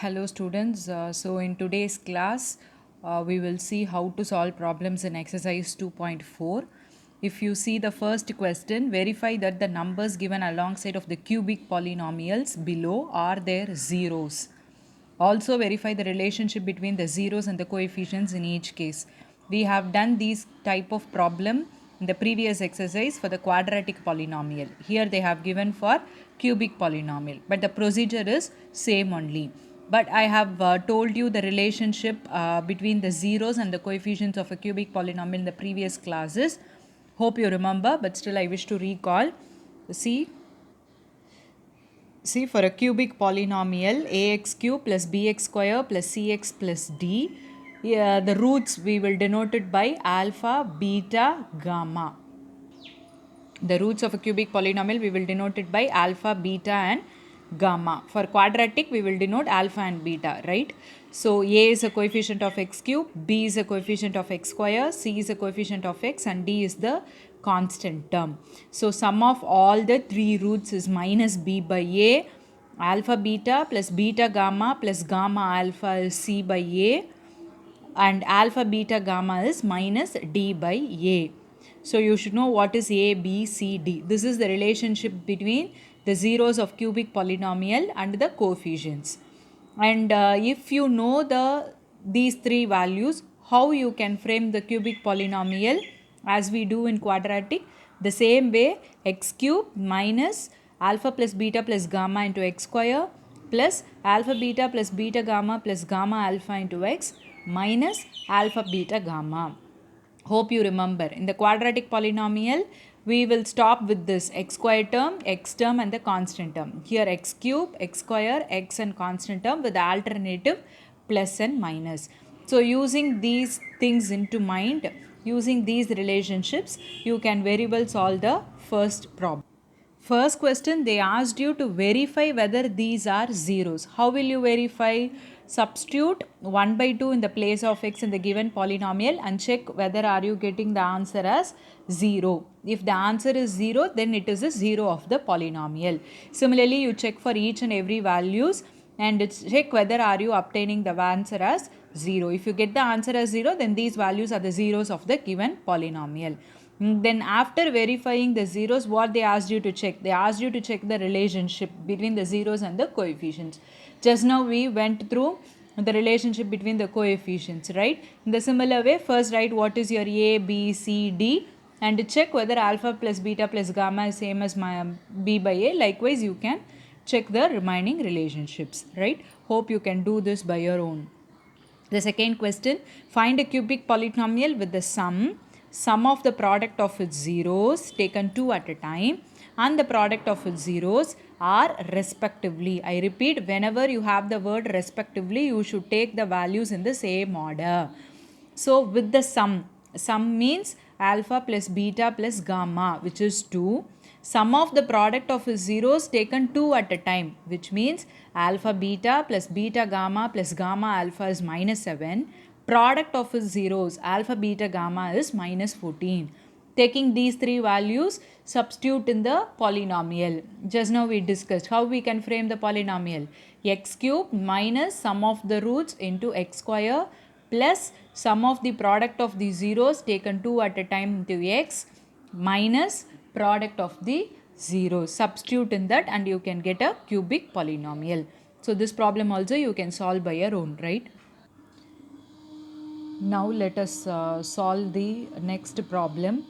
Hello students, so in today's class we will see how to solve problems in exercise 2.4. If you see the first question, verify that the numbers given alongside of the cubic polynomials below are their zeros. Also verify the relationship between the zeros and the coefficients in each case. We have done these type of problem in the previous exercise for the quadratic polynomial. Here they have given for cubic polynomial, but the procedure is same only. But I have told you the relationship between the zeros and the coefficients of a cubic polynomial in the previous classes. Hope you remember, but still I wish to recall. See, for a cubic polynomial, ax cube plus bx square plus cx plus d, the roots we will denote it by alpha, beta, gamma. The roots of a cubic polynomial we will denote it by alpha, beta and gamma. For quadratic we will denote alpha and beta, right? So a is a coefficient of x cube, b is a coefficient of x square, c is a coefficient of x and d is the constant term. So sum of all the three roots is minus b by a, alpha beta plus beta gamma plus gamma alpha is c by a, and alpha beta gamma is minus d by a. So you should know what is a, b, c, d. This is the relationship between the zeros of cubic polynomial and the coefficients. And if you know these three values, how you can frame the cubic polynomial as we do in quadratic, the same way x cube minus alpha plus beta plus gamma into x square plus alpha beta plus beta gamma plus gamma alpha into x minus alpha beta gamma. Hope you remember. In the quadratic polynomial, we will stop with this x square term, x term and the constant term. Here x cube, x square, x and constant term with the alternative plus and minus. So using these things into mind, using these relationships, you can very well solve the first problem. First question, they asked you to verify whether these are zeros. How will you verify? Substitute 1 by 2 in the place of x in the given polynomial and check whether are you getting the answer as 0. If the answer is 0, then it is a 0 of the polynomial. Similarly, you check for each and every values and check whether are you obtaining the answer as 0. If you get the answer as 0, then these values are the zeros of the given polynomial. Then after verifying the zeros, what they asked you to check? They asked you to check the relationship between the zeros and the coefficients. Just now we went through the relationship between the coefficients, right? In the similar way, first write what is your a, b, c, d and check whether alpha plus beta plus gamma is same as my b by a. Likewise, you can check the remaining relationships, right? Hope you can do this by your own. The second question, find a cubic polynomial with the sum of the product of its zeros taken 2 at a time and the product of its zeros are respectively. I repeat, whenever you have the word respectively, you should take the values in the same order. So with the sum means alpha plus beta plus gamma, which is 2. Sum of the product of his zeros taken 2 at a time, which means alpha beta plus beta gamma plus gamma alpha is minus 7. Product of his zeros, alpha beta gamma is minus 14. Taking these three values, substitute in the polynomial. Just now we discussed how we can frame the polynomial. X cube minus sum of the roots into x square plus sum of the product of the zeros taken 2 at a time into x minus product of the zeros. Substitute in that and you can get a cubic polynomial. So this problem also you can solve by your own, right? Now let us solve the next problem.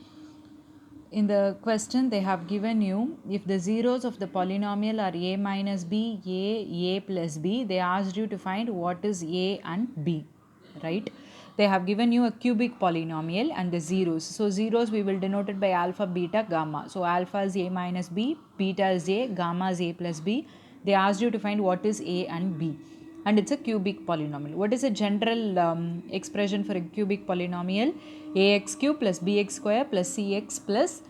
In the question they have given you, if the zeros of the polynomial are a minus b, a plus b, they asked you to find what is a and b, right? They have given you a cubic polynomial and the zeros. So zeros we will denote it by alpha, beta, gamma. So alpha is a minus b, beta is a, gamma is a plus b. They asked you to find what is a and b. And it's a cubic polynomial. What is a general expression for a cubic polynomial? Ax cube plus bx square plus cx plus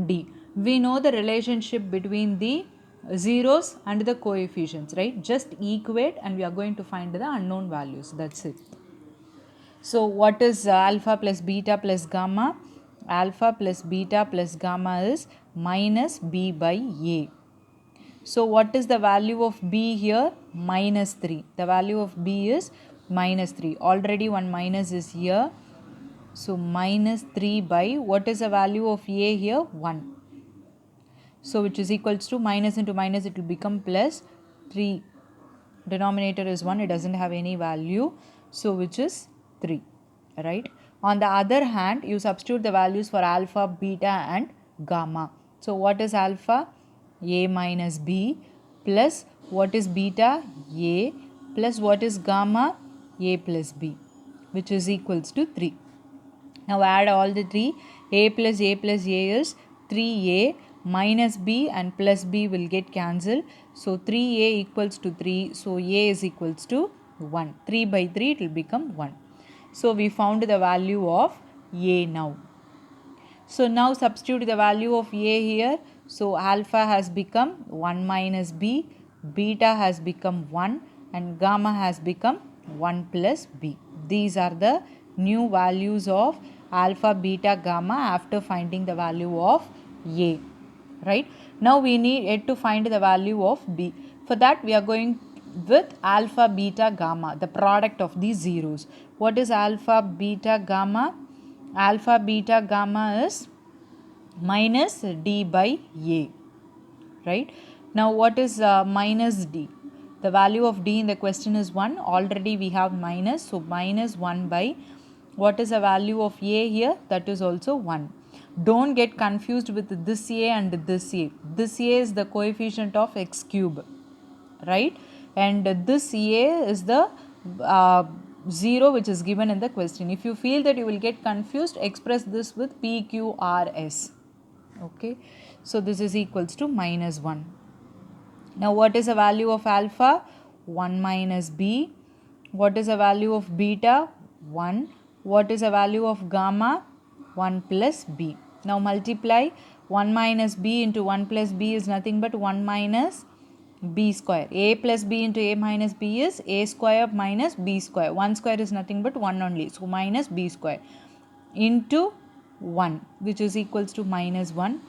d. We know the relationship between the zeros and the coefficients, right? Just equate and we are going to find the unknown values. That's it. So what is alpha plus beta plus gamma? Alpha plus beta plus gamma is minus b by a. So what is the value of b here? Minus 3. The value of b is minus 3. Already one minus is here. So minus 3 by, what is the value of a here? 1. So which is equals to, minus into minus, it will become plus 3. Denominator is 1, it doesn't have any value. So which is 3. Right. On the other hand, you substitute the values for alpha, beta and gamma. So what is alpha? A minus b, plus what is beta? A, plus what is gamma? A plus b, which is equals to 3. Now add all the three. A plus A plus A is 3A, minus B and plus B will get cancelled. So 3A equals to 3. So A is equals to 1. 3 by 3 it will become 1. So we found the value of A now. So now substitute the value of A here. So alpha has become 1 minus B, beta has become 1 and gamma has become 1 plus B. These are the new values of alpha, beta, gamma after finding the value of A. Right. Now we need to find the value of B. For that we are going with alpha, beta, gamma, the product of these zeros. What is alpha, beta, gamma? Alpha, beta, gamma is minus d by a. Right. Now what is minus d? The value of d in the question is 1. Already we have minus. So minus 1 by, what is the value of a here? That is also 1. Don't get confused with this a and this a. This a is the coefficient of x cube. Right. And this a is the 0 which is given in the question. If you feel that you will get confused, express this with PQRS. Okay. So this is equals to minus 1. Now what is the value of alpha? 1 minus b. What is the value of beta? 1. What is the value of gamma? 1 plus b. Now multiply 1 minus b into 1 plus b is nothing but 1 minus b square. A plus b into a minus b is a square minus b square. 1 square is nothing but 1 only. So minus b square into 1, which is equals to minus 1.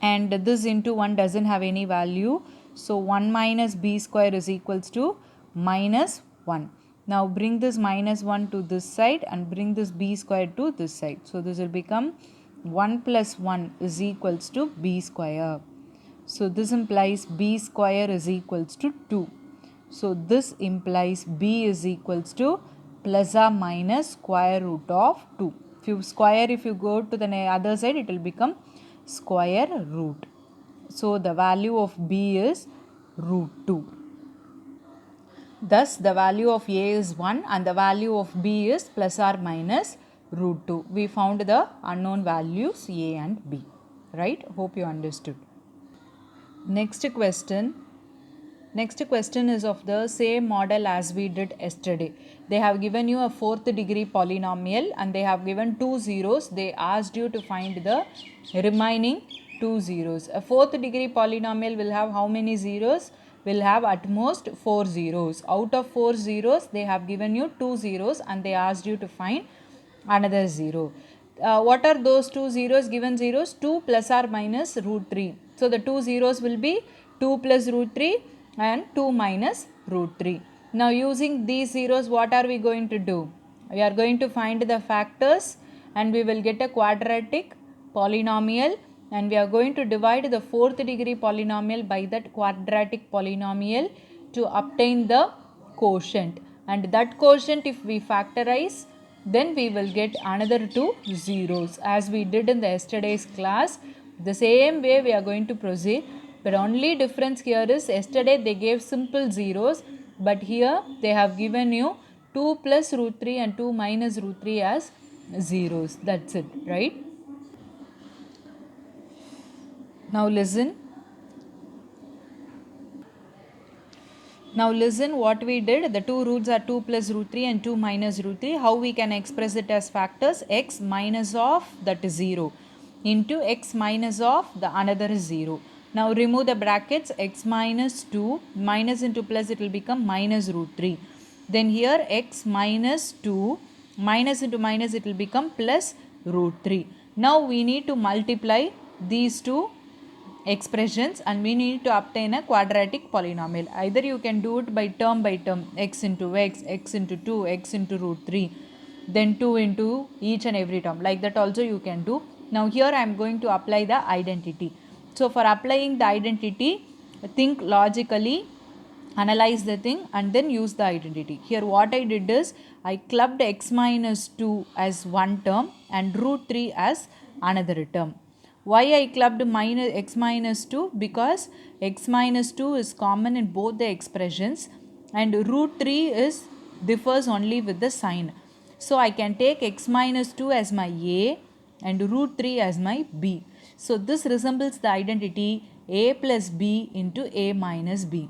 And this into 1 doesn't have any value. So 1 minus b square is equals to minus 1. Now bring this minus 1 to this side and bring this b square to this side. So this will become 1 plus 1 is equals to b square. So this implies b square is equals to 2. So this implies b is equals to plus or minus square root of 2. If you go to the other side, it will become square root. So the value of b is root 2. Thus the value of a is 1 and the value of b is plus or minus root 2. We found the unknown values a and b. Right? Hope you understood. Next question is of the same model as we did yesterday. They have given you a 4th degree polynomial and they have given 2 zeros. They asked you to find the remaining 2 zeros. A 4th degree polynomial will have how many zeros? Will have at most 4 zeros. Out of 4 zeros, they have given you 2 zeros and they asked you to find another 0. What are those 2 zeros? Given zeros? 2 plus or minus root 3. So the 2 zeros will be 2 plus root 3 and 2 minus root 3. Now using these zeros, what are we going to do? We are going to find the factors and we will get a quadratic polynomial and we are going to divide the 4th degree polynomial by that quadratic polynomial to obtain the quotient. And that quotient, if we factorize, then we will get another 2 zeros as we did in the yesterday's class. The same way we are going to proceed, but only difference here is yesterday they gave simple zeros, but here they have given you 2 plus root 3 and 2 minus root 3 as zeros. That's it, right? Now listen what we did. The two roots are 2 plus root 3 and 2 minus root 3. How we can express it as factors? X minus of that is 0 into x minus of the another 0. Now remove the brackets. X minus 2 minus into plus, it will become minus root 3. Then here x minus 2 minus into minus, it will become plus root 3. Now we need to multiply these two expressions and we need to obtain a quadratic polynomial. Either you can do it by term, x into x, x into 2, x into root 3, then 2 into each and every term. Like that also you can do. Now here I am going to apply the identity. So for applying the identity, think logically, analyze the thing and then use the identity. Here what I did is I clubbed x minus 2 as one term and root 3 as another term. Why I clubbed minus x minus 2? Because x minus 2 is common in both the expressions and root 3 is differs only with the sign. So I can take x minus 2 as my a and root 3 as my b. So this resembles the identity a plus b into a minus b.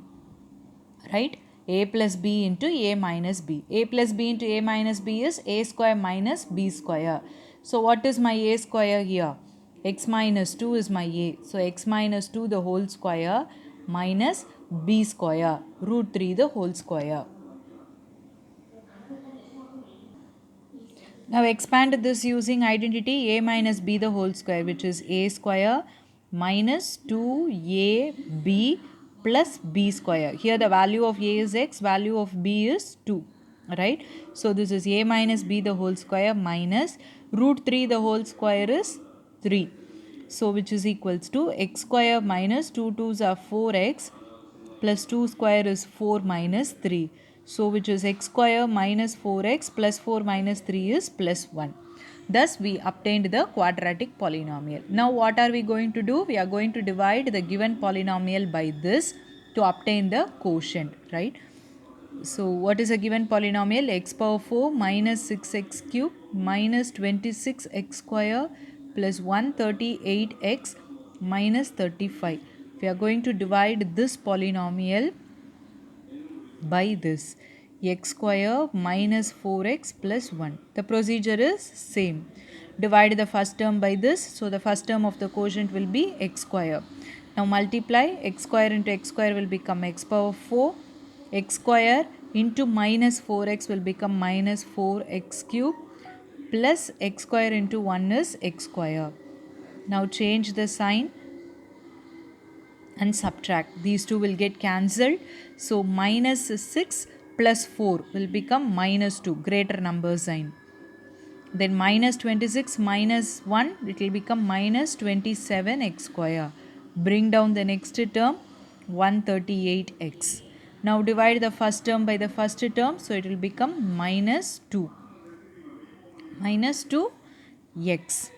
Right? A plus b into a minus b. A plus b into a minus b is a square minus b square. So what is my a square here? X minus 2 is my a. So x minus 2 the whole square minus b square root 3 the whole square. Now expand this using identity a minus b the whole square, which is a square minus 2ab plus b square. Here the value of a is x, value of b is 2. Right? So this is a minus b the whole square minus root 3 the whole square is 3. So which is equals to x square minus 2 2s are 4x plus 2 square is 4 minus 3. So which is x square minus 4x plus 4 minus 3 is plus 1. Thus we obtained the quadratic polynomial. Now what are we going to do? We are going to divide the given polynomial by this to obtain the quotient, right? So what is a given polynomial? X power 4 minus 6x cube minus 26x square plus 138x minus 35. We are going to divide this polynomial by this x square minus 4x plus 1. The procedure is same. Divide the first term by this. So the first term of the quotient will be x square. Now multiply x square into x square will become x power 4. X square into minus 4x will become minus 4x cube plus x square into 1 is x square. Now change the sign and subtract. These two will get cancelled. So minus 6 plus 4 will become minus 2, greater number sign. Then minus 26 minus 1, it will become minus 27x square. Bring down the next term, 138x. Now divide the first term by the first term, so it will become minus 2. Minus 2x.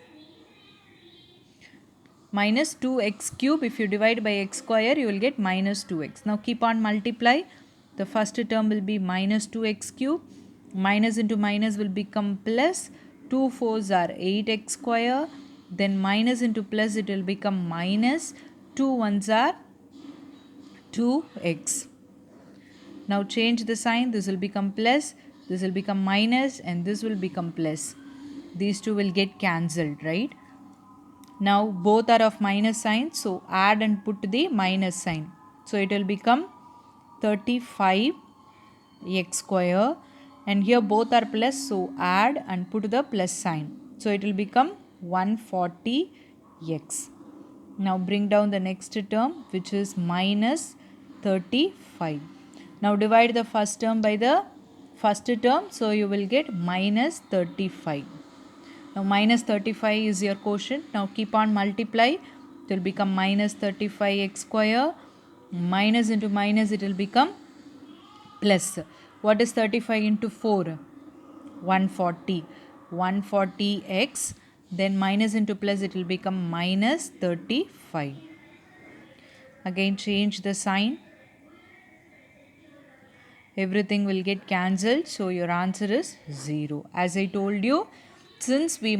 Minus 2x cube, if you divide by x square, you will get minus 2x. Now keep on multiply. The first term will be minus 2x cube. Minus into minus will become plus. 2 4s are 8x square. Then minus into plus, it will become minus. 2 1s are 2x. Now change the sign. This will become plus. This will become minus. And this will become plus. These two will get cancelled, right? Now both are of minus sign, so add and put the minus sign. So it will become 35x square, and here both are plus, so add and put the plus sign. So it will become 140x. Now bring down the next term, which is minus 35. Now divide the first term by the first term, so you will get minus 35. Now minus 35 is your quotient. Now keep on multiply. It will become minus 35x square. Minus into minus, it will become plus. What is 35 into 4? 140. 140x. Then minus into plus, it will become minus 35. Again change the sign. Everything will get cancelled. So your answer is 0. As I told you, since we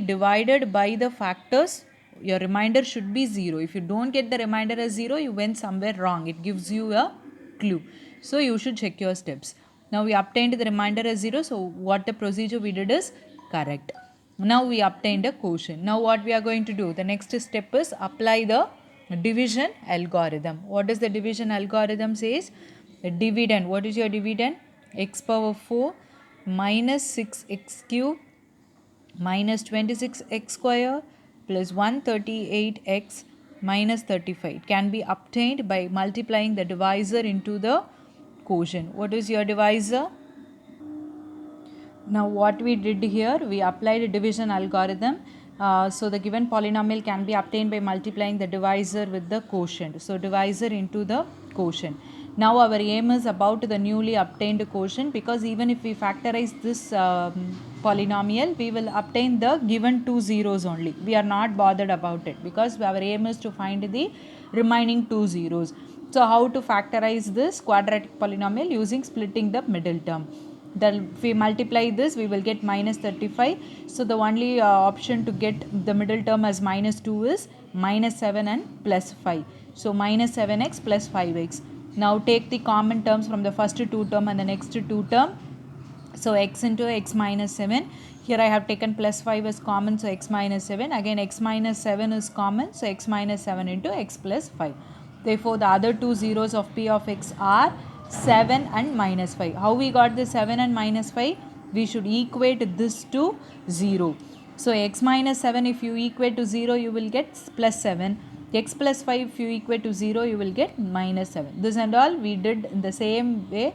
divided by the factors, your remainder should be 0. If you don't get the remainder as 0, you went somewhere wrong. It gives you a clue. So you should check your steps. Now we obtained the remainder as 0. So what the procedure we did is correct. Now we obtained a quotient. Now what we are going to do? The next step is apply the division algorithm. What does the division algorithm says? The dividend. What is your dividend? X power 4 minus 6x cube minus 26x square plus 138x minus 35. It can be obtained by multiplying the divisor into the quotient. What is your divisor? Now what we did here, we applied a division algorithm. So the given polynomial can be obtained by multiplying the divisor with the quotient. So divisor into the quotient. Now our aim is about the newly obtained quotient, because even if we factorize this polynomial, we will obtain the given two zeros only. We are not bothered about it because our aim is to find the remaining two zeros. So how to factorize this quadratic polynomial? Using splitting the middle term. If we multiply this, we will get minus 35. So the only option to get the middle term as minus 2 is minus 7 and plus 5. So minus 7x plus 5x. Now take the common terms from the first two term and the next two term. So x into x minus 7. Here I have taken plus 5 as common, so x minus 7. Again x minus 7 is common, so x minus 7 into x plus 5. Therefore the other two zeros of p of x are 7 and minus 5. How we got the 7 and minus 5? We should equate this to 0. So x minus 7, if you equate to 0, you will get plus 7. X plus 5, if you equate to 0, you will get minus 7. This and all we did in the same way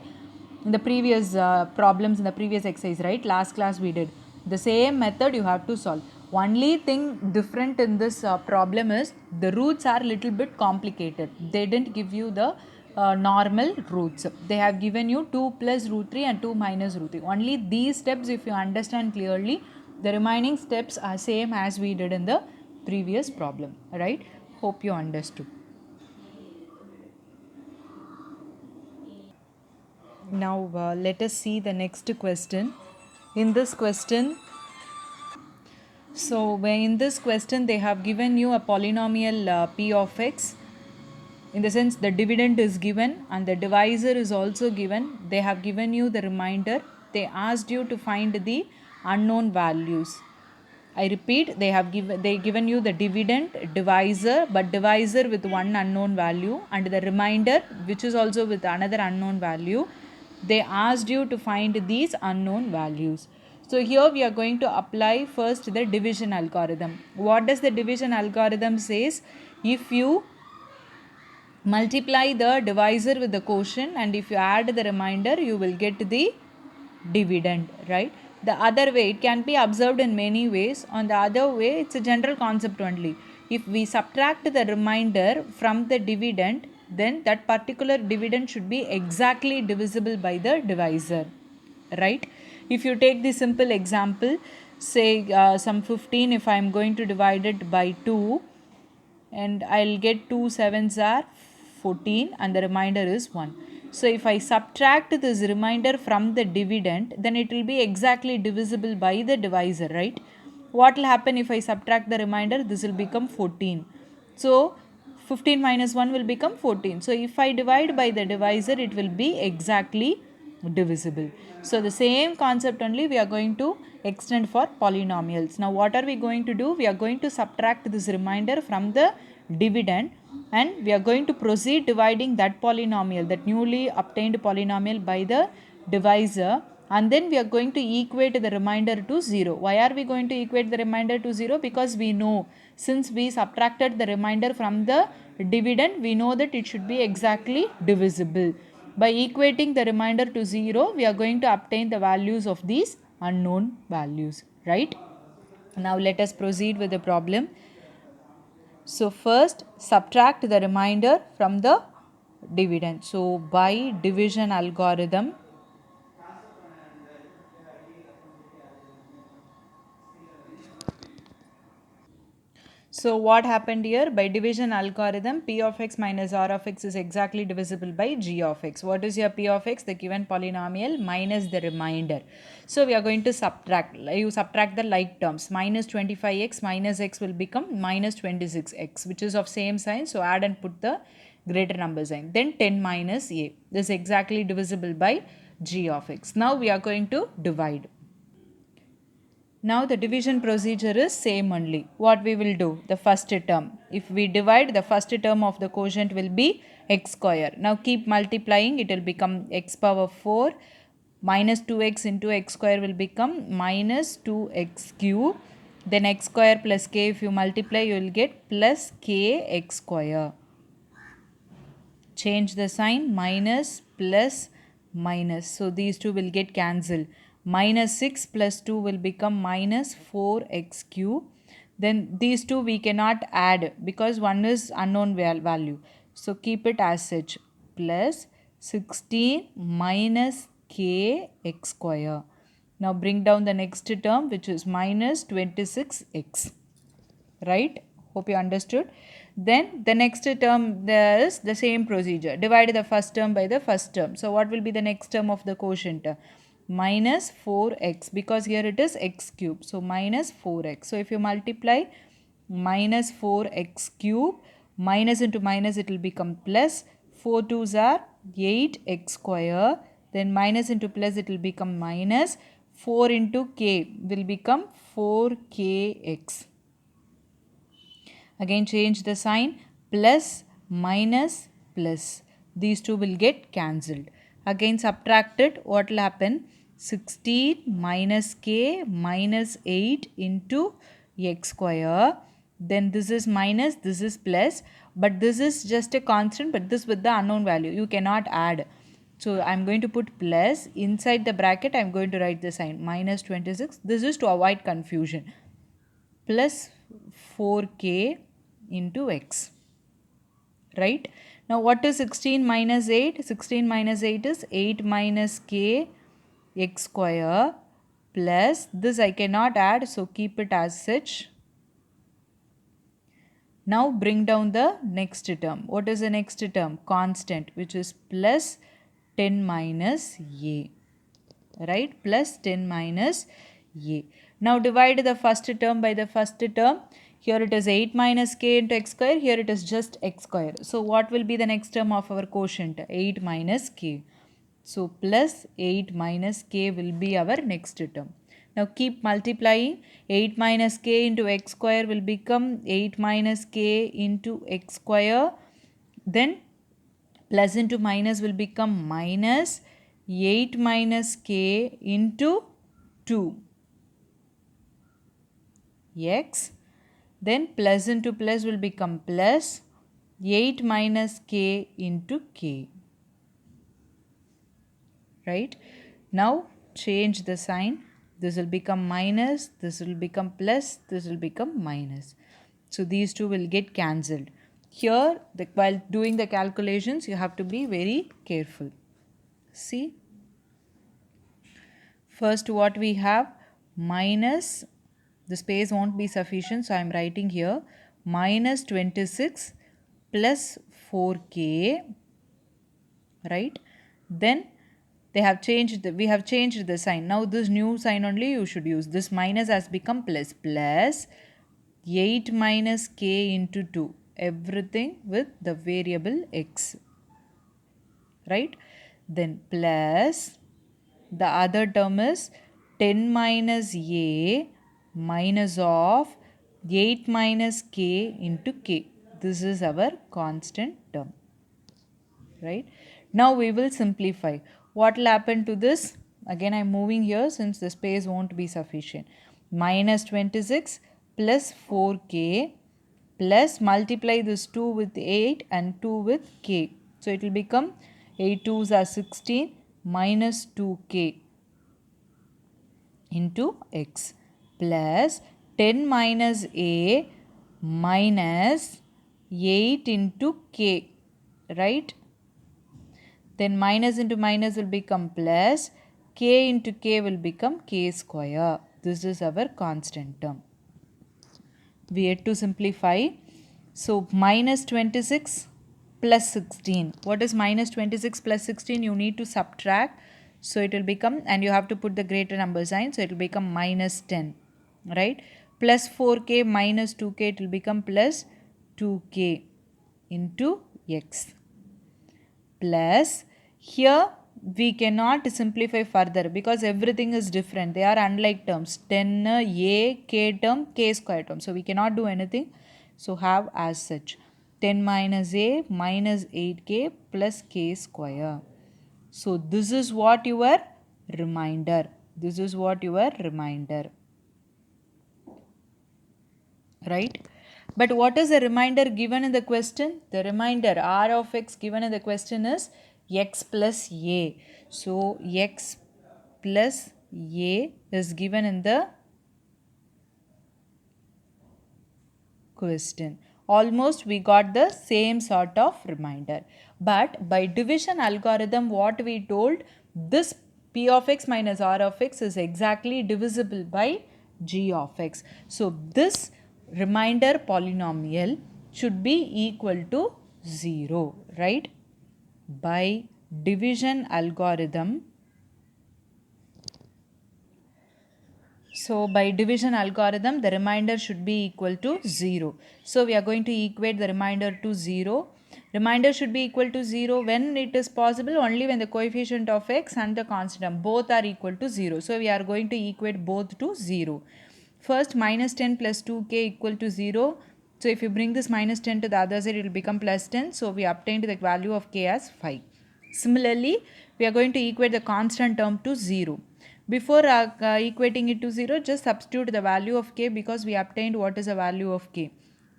in the previous problems in the previous exercise, right? Last class we did the same method. You have to solve. Only thing different in this problem is the roots are little bit complicated. They didn't give you the normal roots. They have given you 2 plus root 3 and 2 minus root 3. Only these steps, if you understand clearly, the remaining steps are same as we did in the previous problem, right? Hope you understood. Now let us see the next question. In this question, they have given you a polynomial p of x. In the sense, the dividend is given and the divisor is also given. They have given you the remainder. They asked you to find the unknown values. I repeat, they given you the dividend, divisor, but divisor with one unknown value, and the remainder, which is also with another unknown value. They asked you to find these unknown values. So here we are going to apply first the division algorithm. What does the division algorithm says? If you multiply the divisor with the quotient and if you add the remainder, you will get the dividend, right? The other way, it can be observed in many ways. On the other way, it's a general concept only. If we subtract the remainder from the dividend, then that particular dividend should be exactly divisible by the divisor, right? If you take the simple example, say some 15, if I am going to divide it by 2, and I'll get 2 7s are 14 and the remainder is 1. So if I subtract this remainder from the dividend, then it will be exactly divisible by the divisor, right? What will happen if I subtract the remainder? This will become 14. So 15 minus 1 will become 14. So if I divide by the divisor, it will be exactly divisible. So the same concept only we are going to extend for polynomials. Now what are we going to do? We are going to subtract this remainder from the dividend and we are going to proceed dividing that polynomial, that newly obtained polynomial, by the divisor, and then we are going to equate the remainder to 0. Why are we going to equate the remainder to 0? Because we know, since we subtracted the remainder from the dividend, we know that it should be exactly divisible. By equating the remainder to 0, we are going to obtain the values of these unknown values, right? Now let us proceed with the problem. So first subtract the remainder from the dividend. So by division algorithm, so what happened here? By division algorithm, p of x minus r of x is exactly divisible by g of x. What is your p of x? The given polynomial minus the remainder. So we are going to subtract. You subtract the like terms. Minus 25x minus x will become minus 26x, which is of same sign. So add and put the greater number sign. Then 10 minus a. This is exactly divisible by g of x. Now we are going to divide. Now the division procedure is same only. What we will do? The first term. If we divide, the first term of the quotient will be x square. Now keep multiplying. It will become x power 4 minus 2x into x square will become minus 2x cube. Then x square plus k, if you multiply, you will get plus kx square. Change the sign, minus plus minus. So these two will get cancelled. Minus 6 plus 2 will become minus 4x cube. Then these two we cannot add because one is unknown value. So keep it as such. Plus 16 minus kx square. Now bring down the next term, which is minus 26x. Right? Hope you understood. Then the next term, there is the same procedure. Divide the first term by the first term. So what will be the next term of the quotient? Minus 4x, because here it is x cube. So minus 4x. So if you multiply minus 4x cube, minus into minus, it will become plus. 4 2s are 8x square. Then minus into plus, it will become minus. 4 into k will become 4kx. Again change the sign, plus minus plus. These two will get cancelled. Again subtract it. What will happen? 16 minus k minus 8 into x square. Then this is minus, this is plus. But this is just a constant, but this with the unknown value. You cannot add. So I am going to put plus. Inside the bracket I am going to write the sign minus 26. This is to avoid confusion. Plus 4k into x. Right? Now what is 16 minus 8? 16 minus 8 is 8 minus k x square plus this I cannot add, so keep it as such. Now bring down the next term. What is the next term? Constant, which is plus 10 minus a. Right? Plus 10 minus a. Now divide the first term by the first term. Here it is 8 minus k into x square. Here it is just x square. So what will be the next term of our quotient? 8 minus k. So plus 8 minus k will be our next term. Now keep multiplying. 8 minus k into x square will become 8 minus k into x square. Then plus into minus will become minus 8 minus k into 2 x. Then plus into plus will become plus 8 minus k into k. Right? Now change the sign. This will become minus, this will become plus, this will become minus. So these two will get cancelled. Here, while doing the calculations, you have to be very careful. See? First what we have, minus, the space won't be sufficient, so I am writing here minus 26 plus 4k, right? Then we have changed the sign. Now this new sign only you should use. This minus has become plus. Plus 8 minus k into 2. Everything with the variable x. Right? Then plus the other term is 10 minus a minus of 8 minus k into k. This is our constant term. Right? Now we will simplify. What will happen to this? Again I am moving here since the space won't be sufficient. Minus 26 plus 4k plus multiply this 2 with 8 and 2 with k. So it will become 8 2s are 16 minus 2k into x plus 10 minus a minus 8 into k. Right? Then minus into minus will become plus. K into k will become k square. This is our constant term. We had to simplify. So minus 26 plus 16. What is minus 26 plus 16? You need to subtract. So it will become, and you have to put the greater number sign. So it will become minus 10. Right? Plus 4k minus 2k, it will become plus 2k into x. Plus here we cannot simplify further because everything is different. They are unlike terms. 10 a k term, k square term. So we cannot do anything. So have as such 10 minus a minus 8k plus k square. So this is what your reminder. This is what your reminder. right? But what is the remainder given in the question? The remainder r of x given in the question is x plus a. So x plus a is given in the question. Almost we got the same sort of remainder. But by division algorithm, what we told, this p of x minus r of x is exactly divisible by g of x. So this remainder polynomial should be equal to 0, right? By division algorithm, so by division algorithm, the remainder should be equal to 0. So we are going to equate the remainder to 0. Remainder should be equal to 0 when it is possible, only when the coefficient of x and the constant both are equal to 0. So we are going to equate both to 0. First, minus 10 plus 2k equal to 0. So if you bring this minus 10 to the other side, it will become plus 10. So we obtained the value of k as 5. Similarly, we are going to equate the constant term to 0. Before equating it to 0, just substitute the value of k because we obtained what is the value of k.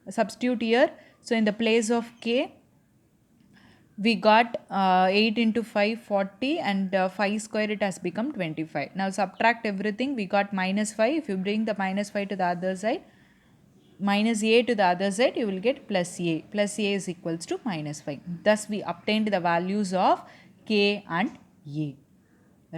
Substitute here. So in the place of k, we got 8 into 5 40 and 5 square it has become 25. Now subtract everything, we got minus 5. If you bring the minus 5 to the other side, minus a to the other side, you will get plus a. Plus a is equals to minus 5. Thus we obtained the values of k and a.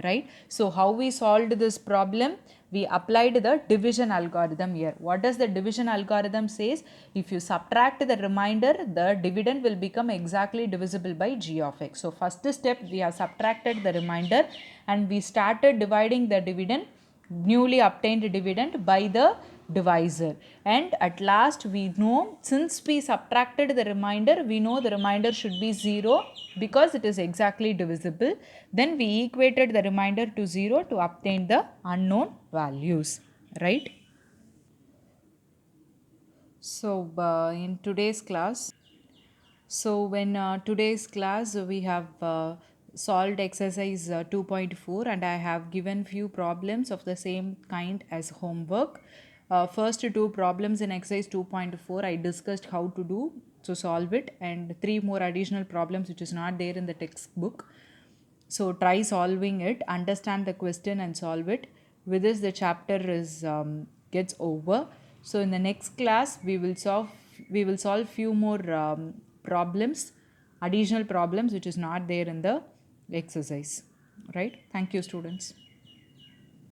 Right? So how we solved this problem? We applied the division algorithm here. What does the division algorithm says? If you subtract the remainder, the dividend will become exactly divisible by g of x. So first step, we have subtracted the remainder and we started dividing the dividend, newly obtained dividend, by the divisor, and at last we know, since we subtracted the remainder, we know the remainder should be 0 because it is exactly divisible. Then we equated the remainder to 0 to obtain the unknown values, right? So in today's class, today's class we have solved exercise 2.4 and I have given few problems of the same kind as homework. First two problems in exercise 2.4 I discussed how to do, so solve it, and three more additional problems which is not there in the textbook. So try solving it, understand the question and solve it. With this the chapter is gets over. So in the next class we will solve few more problems, additional problems which is not there in the exercise. Right? Thank you, students.